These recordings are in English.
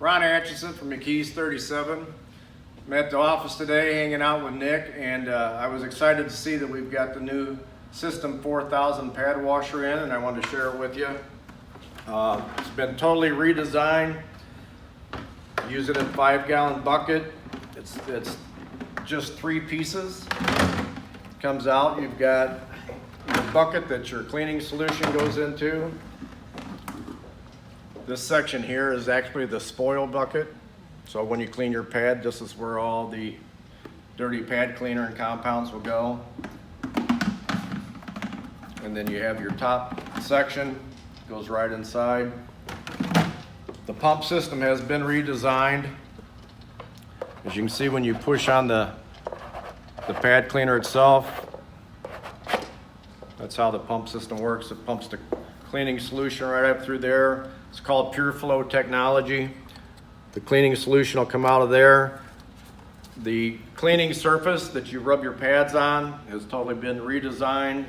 Ron Atchison from McKee's 37. I'm at the office today hanging out with Nick, and I was excited to see that we've got the new System 4000 Pad Washer in, and I wanted to share it with you. It's been totally redesigned. Use it in 5-gallon bucket. It's just 3 pieces. Comes out, you've got the bucket that your cleaning solution goes into. This section here is actually the spoil bucket. So when you clean your pad, this is where all the dirty pad cleaner and compounds will go. And then you have your top section, goes right inside. The pump system has been redesigned. As you can see, when you push on the pad cleaner itself, that's how the pump system works. It pumps the cleaning solution right up through there. It's called Pure Flow technology. The cleaning solution will come out of there. The cleaning surface that you rub your pads on has totally been redesigned.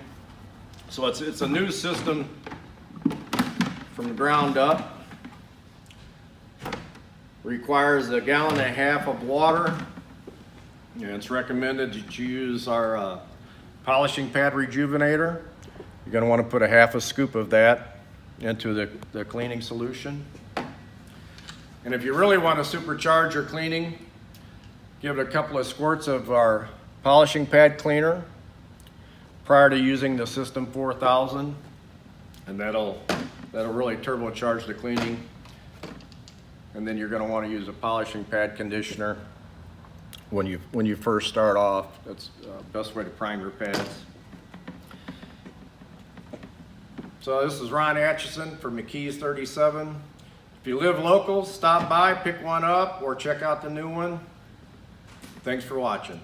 So it's a new system from the ground up. Requires 1.5 gallons of water. And it's recommended that you use our polishing pad rejuvenator. You're going to want to put 1/2 scoop of that into the cleaning solution. And if you really want to supercharge your cleaning, give it a couple of squirts of our polishing pad cleaner prior to using the System 4000, and that'll really turbocharge the cleaning. And then you're going to want to use a polishing pad conditioner when you first start off. That's the best way to prime your pads. So this is Ron Atchison from McKee's 37. If you live local, stop by, pick one up, or check out the new one. Thanks for watching.